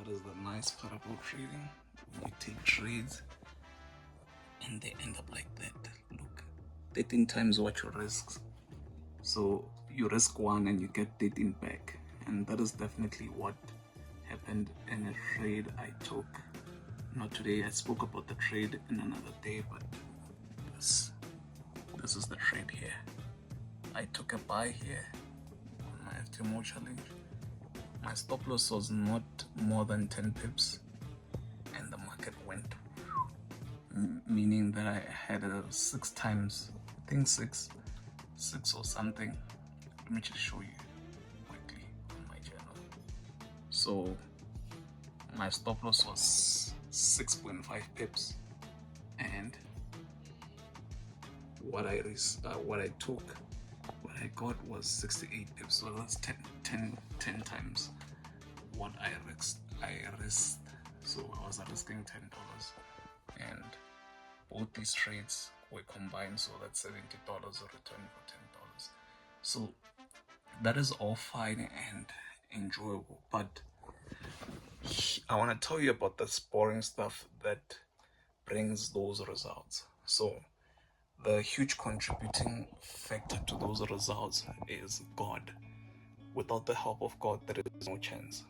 That is the nice part about trading. When you take trades and they end up like that. Look, 13 times what your risks. So you risk one and you get 13 back. And that is definitely what happened in a trade I took. Not today, I spoke about the trade in another day, but this is the trade here. I took a buy here on my FTMO challenge. My stop loss was not more than 10 pips and the market went, meaning that I had 6 times, I think six or something. Let me just show you quickly on my channel. So my stop loss was 6.5 pips and what I got was 68 pips. So that's 10 times what I risked. So I was risking $10 and both these trades were combined, so that's $70 a return for $10. So that is all fine and enjoyable, but I want to tell you about this boring stuff that brings those results. So the huge contributing factor to those results is God. Without the help of God, there is no chance.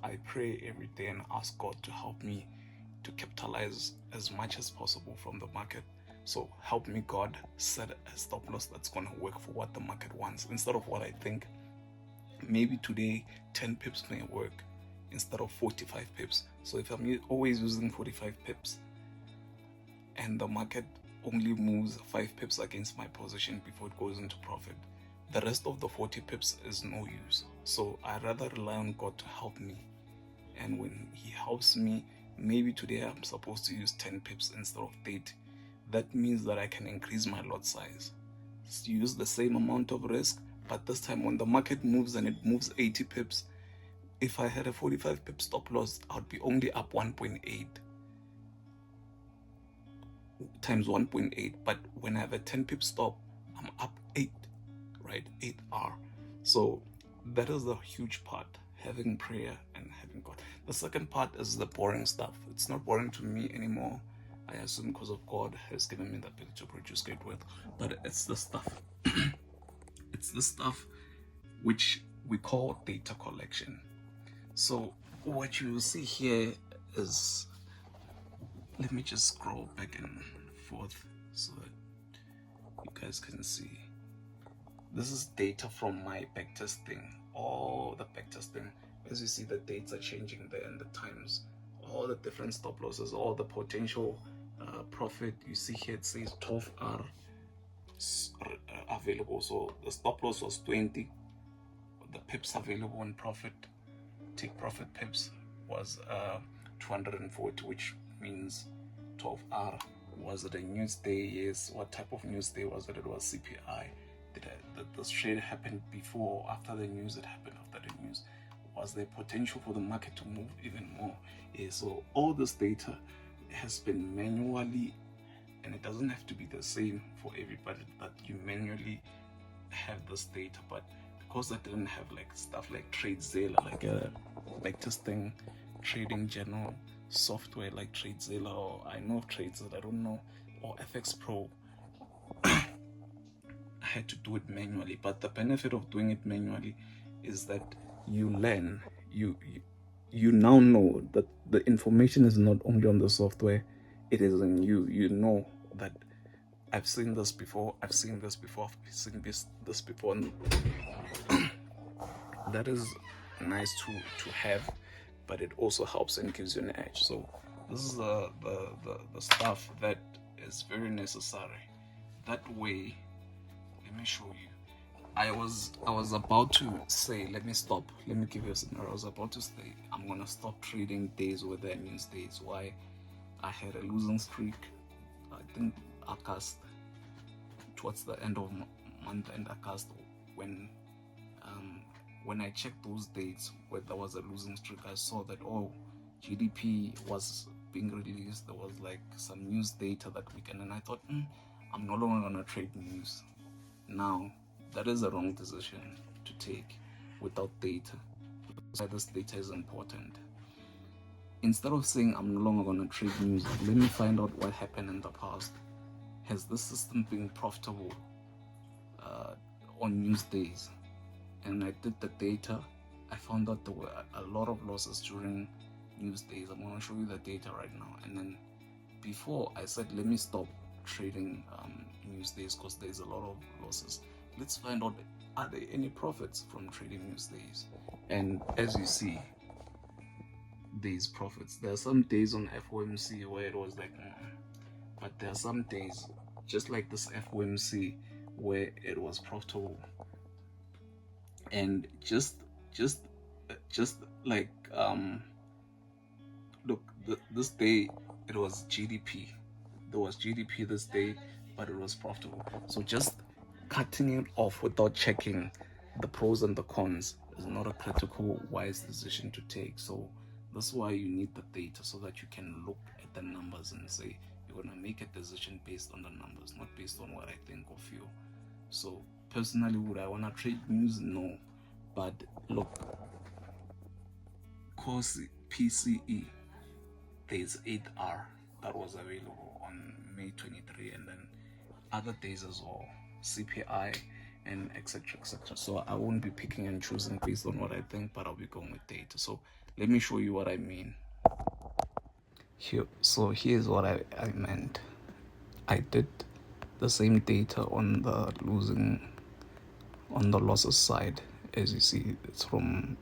I pray every day and ask God to help me to capitalize as much as possible from the market. So help me, God, set a stop loss that's going to work for what the market wants instead of what I think. Maybe today 10 pips may work instead of 45 pips. So if I'm always using 45 pips and the market only moves 5 pips against my position before it goes into profit, the rest of the 40 pips is no use. So I rather rely on God to help me. And when He helps me, maybe today I'm supposed to use 10 pips instead of 30. That means that I can increase my lot size, use the same amount of risk, but this time when the market moves and it moves 80 pips, if I had a 45 pip stop loss, I'd be only up 1.8 times 1.8. But when I have a 10 pip stop, I'm up 8, right? 8R. So that is the huge part, having prayer and having God. The second part is the boring stuff. It's not boring to me anymore. I assume because of God has given me the ability to produce great wealth. But it's the stuff. It's the stuff which we call data collection. So what you see here is, let me just scroll back and forth so that you guys can see. This is data from my backtesting. All the backtesting, as you see, the dates are changing there and the times, all the different stop losses, all the potential profit. You see here it says 12R available. So the stop loss was 20. The pips available in profit, take profit pips, was 240, which means 12R. Was it a news day? Yes. What type of news day was it? It was CPI. Did this trade happen before or after the news? It happened after the news. Was there potential for the market to move even more? Yeah, so all this data has been manually, and it doesn't have to be the same for everybody that you manually have this data, but because I didn't have like stuff like TradeZilla, like a backtesting trading general software like TradeZilla, or I know of TradeZilla, I don't know, or FX Pro, I had to do it manually. But the benefit of doing it manually is that you learn, you now know that the information is not only on the software, it is in you. You know that I've seen this before, I've seen this before, I've seen this before. That is nice to have, but it also helps and gives you an edge. So this is the stuff that is very necessary. That way, let me show you. I was about to say, let me stop. Let me give you a scenario. I was about to say, I'm gonna stop trading days where there means days. Why? I had a losing streak, I think August, towards the end of month and August, when I checked those dates where there was a losing streak, I saw that GDP was being released. There was like some news data that weekend, and I thought, I'm no longer gonna trade news. Now that is a wrong decision to take without data. That's why this data is important. instead of saying I'm no longer going to trade news, let me find out what happened in the past. Has this system been profitable on news days? And I did the data. I found out there were a lot of losses during news days. I'm going to show you the data right now. And then before I said, let me stop trading news days because there's a lot of losses. Let's find out, are there any profits from trading news days? And as you see, there's profits. There are some days on FOMC where it was like, but there are some days just like this FOMC where it was profitable. And just like look, this day it was GDP. There was GDP this day, but it was profitable. So just cutting it off without checking the pros and the cons is not a critical, wise decision to take. So that's why you need the data, so that you can look at the numbers and say you're gonna make a decision based on the numbers, not based on what I think of you. So personally, would I wanna trade news? No. But look, course PCE, there's 8R that was available on May 23, and then other days as well, CPI and etc. etc. So I won't be picking and choosing based on what I think, but I'll be going with data. So let me show you what I mean here. So here's what I meant. I did the same data on the losses side. As you see, it's from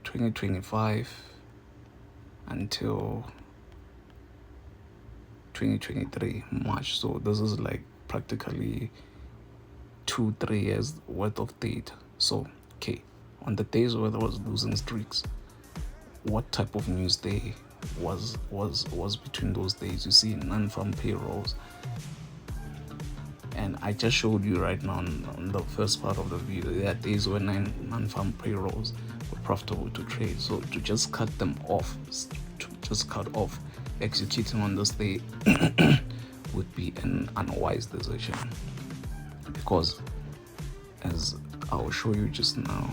2025 until 2023 March. So this is like practically 2-3 years worth of data. So okay, on the days where there was losing streaks, what type of news day was between those days? You see non-farm payrolls, and I just showed you right now on the first part of the video, there are days when non-farm payrolls were profitable to trade. So to just cut them off, executing on this day would be an unwise decision, because as I will show you just now,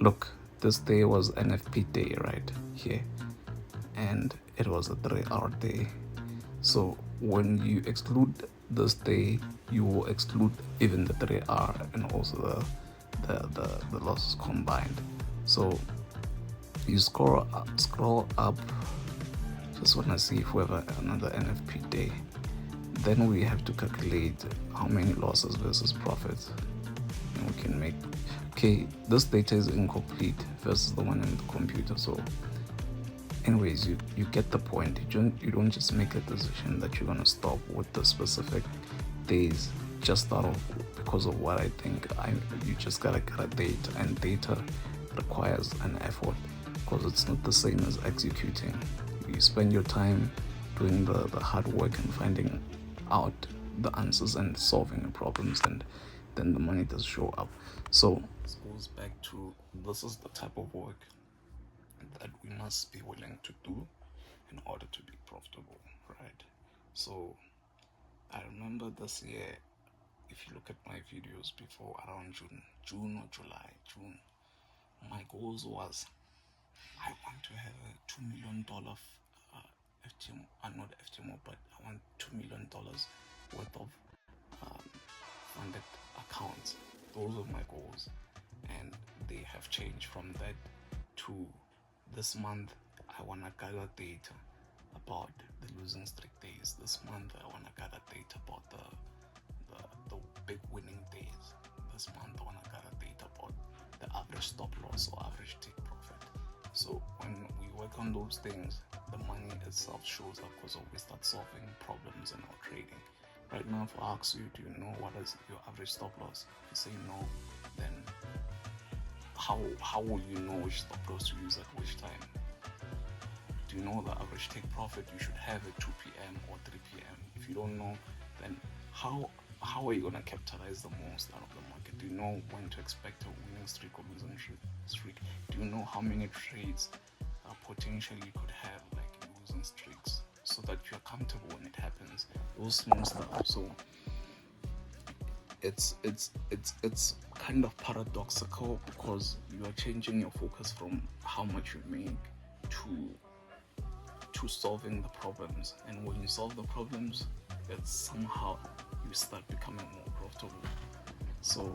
look, this day was NFP day right here, and it was a 3-hour day. So when you exclude this day, you will exclude even the 3-hour and also the losses combined. So you scroll up, just want to see if we have another NFP day. Then we have to calculate how many losses versus profits, and we can make, okay, this data is incomplete versus the one in the computer. So anyways, you get the point. You don't just make a decision that you're gonna stop with the specific days just out of because of what I think. You just gotta get a date, and data requires an effort, because it's not the same as executing. You spend your time doing the hard work and finding out the answers and solving the problems, and then the money does show up. So this goes back to, this is the type of work that we must be willing to do in order to be profitable, right? So I remember this year, if you look at my videos before, around June or July, my goals was, I want to have a $2 million FTMO, not FTMO, but I want $2 million worth of funded accounts. Those are my goals, and they have changed from that to this month. I want to gather data about the losing streak days. This month I want to gather data about the big winning days. This month I want to gather data about the average stop loss or average take profit. So when we work on those things, the money itself shows up, because we start solving problems in our trading. Right now, if I ask you, do you know what is your average stop loss? If you say no, then how will you know which stop loss to use at which time? know the average take profit you should have at 2 p.m. or 3 p.m. If you don't know, then how are you gonna capitalize the most out of the market? Do you know when to expect a winning streak or losing streak? Do you know how many trades potentially you could have, like losing streaks, so that you're comfortable when it happens? Those small stuff. So it's kind of paradoxical, because you are changing your focus from how much you make to solving the problems, and when you solve the problems, it's somehow you start becoming more profitable. So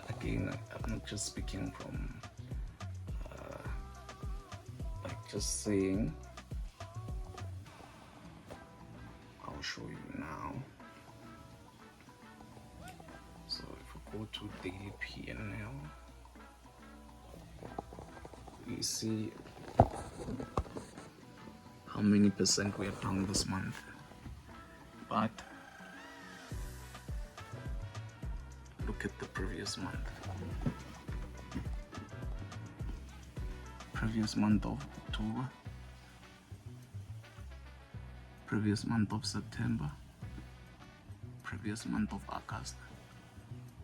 again, I'm not just speaking from like just saying. I'll show you now. So if we go to daily P&L, we see how many percent we are down this month. But look at the previous month. Previous month of October, previous month of September, previous month of August.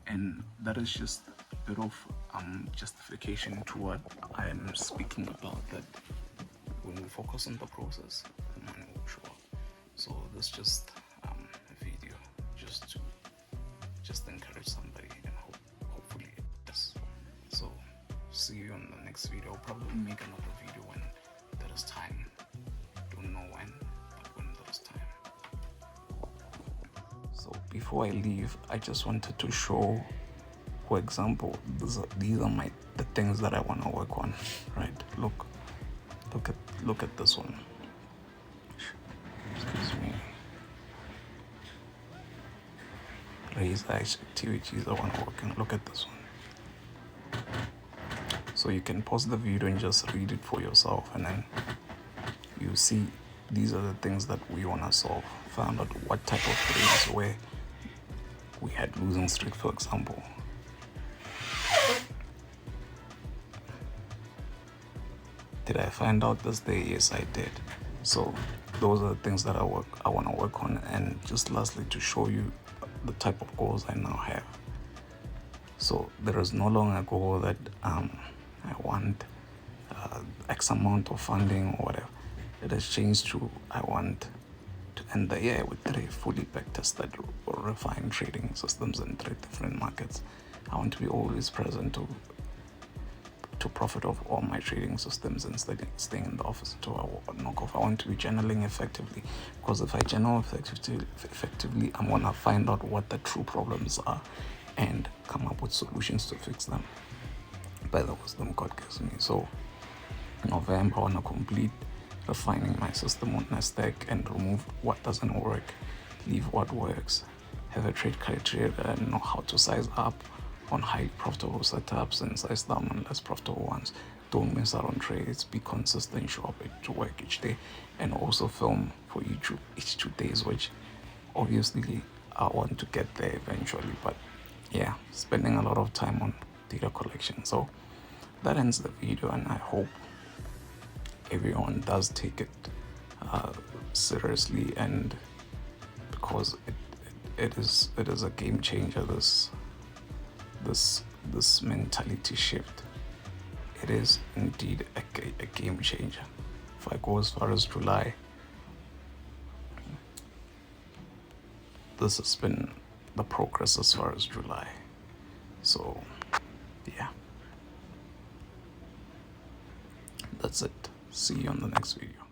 And that is just a bit of justification to what I am speaking about, that when we focus on the process, the money will show up. So this is just a video just to encourage somebody, and hopefully it does. So see you on the next video. I'll probably make another video when there is time. Don't know when, but when there is time. So before I leave, I just wanted to show, for example, these are the things that I want to work on, right? Look at this one. Excuse me. Raise activities I want to work on. Look at this one. So you can pause the video and just read it for yourself, and then you see these are the things that we want to solve. Found out what type of trades where we had losing streak, for example. Did I find out this day? Yes, I did. So those are the things that I want to work on. And just lastly, to show you the type of goals I now have. So there is no longer a goal that I want X amount of funding or whatever. It has changed to I want to end the year with 3 fully back-tested or refined trading systems in 3 different markets. I want to be always present to profit of all my trading systems instead of staying in the office to knock off. I want to be journaling effectively, because if I journal effectively, I'm going to find out what the true problems are and come up with solutions to fix them by the wisdom God gives me. So in November, I want to complete refining my system on Nasdaq and remove what doesn't work, leave what works, have a trade criteria and know how to size up on highly profitable setups and size down on less profitable ones. Don't miss out on trades, be consistent, show up to work each day, and also film for YouTube each 2 days, which obviously I want to get there eventually, but yeah, spending a lot of time on data collection. So that ends the video, and I hope everyone does take it seriously, and because it is a game changer, this mentality shift. It is indeed a game changer. If I go as far as July, this has been the progress as far as July. So yeah, that's it. See you on the next video.